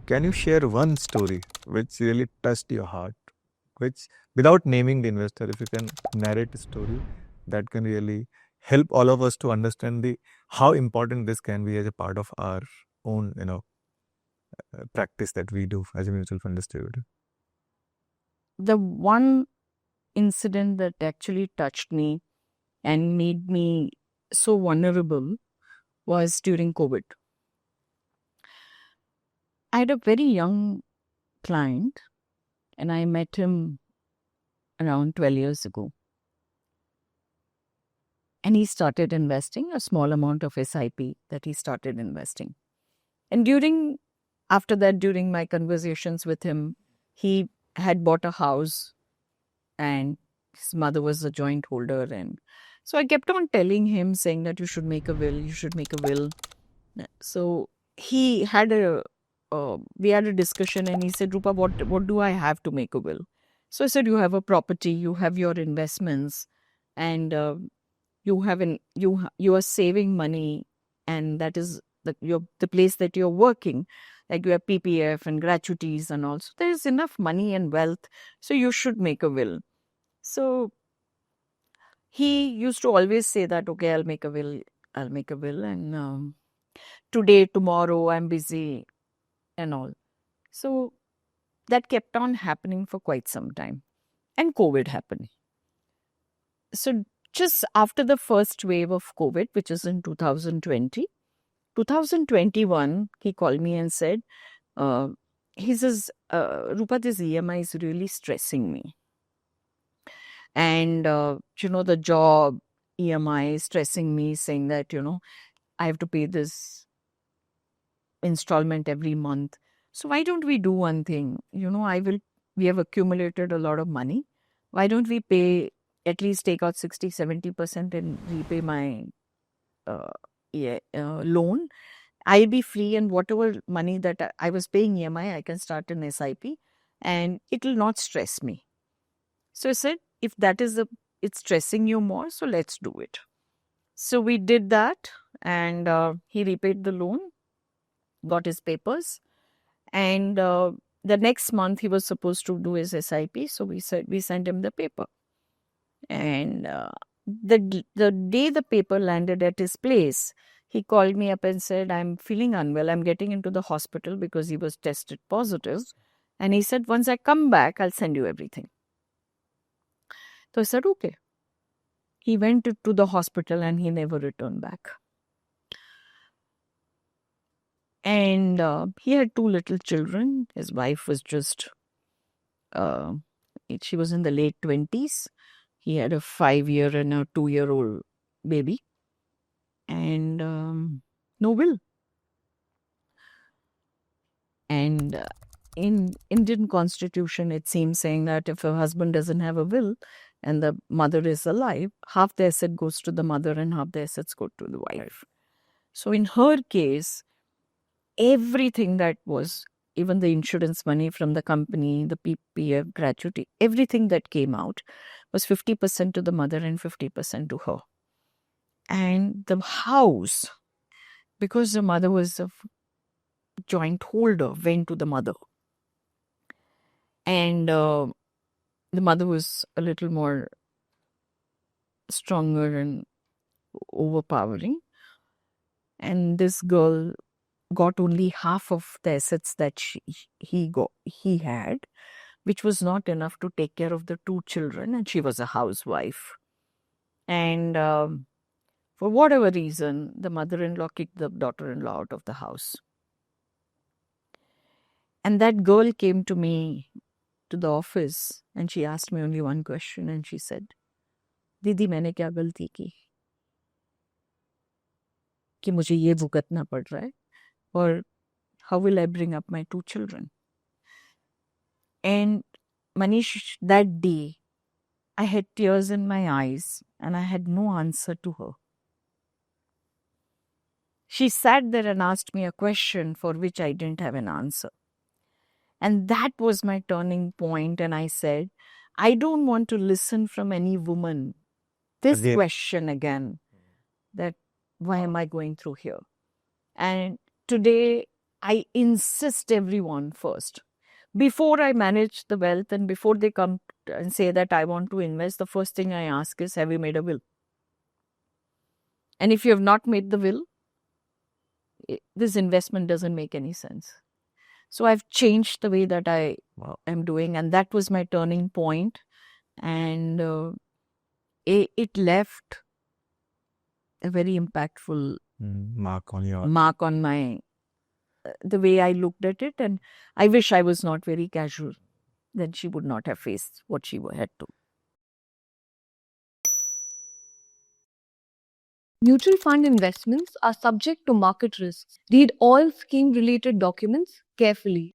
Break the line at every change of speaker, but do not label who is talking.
can you share one story which really touched your heart? Which, without naming the investor, if you can narrate a story that can really help all of us to understand the how important this can be as a part of our own, practice that we do as a mutual fund distributor.
The one incident that actually touched me and made me so vulnerable was during COVID. I had a very young client and I met him around 12 years ago. And he started investing a small amount of SIP that he started investing. And after that, during my conversations with him, he had bought a house and his mother was a joint holder. And so I kept on telling him, saying that you should make a will, you should make a will. So we had a discussion and he said, Roopa, what do I have to make a will? So I said, you have a property, you have your investments, and you are saving money, and that is the place that you're working, like you have PPF and gratuities and all. So there is enough money and wealth, so you should make a will. So he used to always say that, okay, I'll make a will, and today, tomorrow, I'm busy and all. So that kept on happening for quite some time. And COVID happened. So just after the first wave of COVID, which is in 2020, 2021, he called me and said, he says, Roopa, this EMI is really stressing me. And, the job EMI is stressing me, saying that, I have to pay this installment every month. So why don't we do one thing? We have accumulated a lot of money. Why don't we at least take out 60-70% and repay my loan? I'll be free, and whatever money that I was paying EMI, I can start an SIP and it will not stress me. So I said, if that is it's stressing you more, so let's do it. So we did that, and he repaid the loan, got his papers, and the next month he was supposed to do his SIP. So we sent him the paper, and the day the paper landed at his place, he called me up and said, I'm feeling unwell. I'm getting into the hospital because he was tested positive. And he said, once I come back, I'll send you everything. So I said, okay. He went to the hospital and he never returned back. And he had 2 little children. His wife was she was in the late 20s. He had a 5-year and a 2-year-old baby. And no will. And in Indian constitution, it seems saying that if a husband doesn't have a will and the mother is alive, half the asset goes to the mother and half the assets go to the wife. So in her case, everything that was, even the insurance money from the company, the PPF gratuity, everything that came out was 50% to the mother and 50% to her. And the house, because the mother was a joint holder, went to the mother. And the mother was a little more stronger and overpowering. And this girl got only half of the assets that he had, which was not enough to take care of the 2 children, and she was a housewife. And for whatever reason, the mother-in-law kicked the daughter-in-law out of the house. And that girl came to me to the office and she asked me only one question, and she said, Didi, मैंने क्या गलती की कि मुझे ये भुगतना पड़ रहा है, or how will I bring up my 2 children? And Manish, that day, I had tears in my eyes and I had no answer to her. She sat there and asked me a question for which I didn't have an answer. And that was my turning point. And I said, I don't want to listen from any woman this question again, that why am I going through here? And today, I insist everyone first. Before I manage the wealth and before they come and say that I want to invest, the first thing I ask is, have you made a will? And if you have not made the will, this investment doesn't make any sense. So I've changed the way that I am doing, and that was my turning point. And it left a very impactful
Mark on your
mark on my the way I looked at it. And I wish I was not very casual. Then she would not have faced what she had to.
Mutual fund investments are subject to market risks. Read all scheme related documents carefully.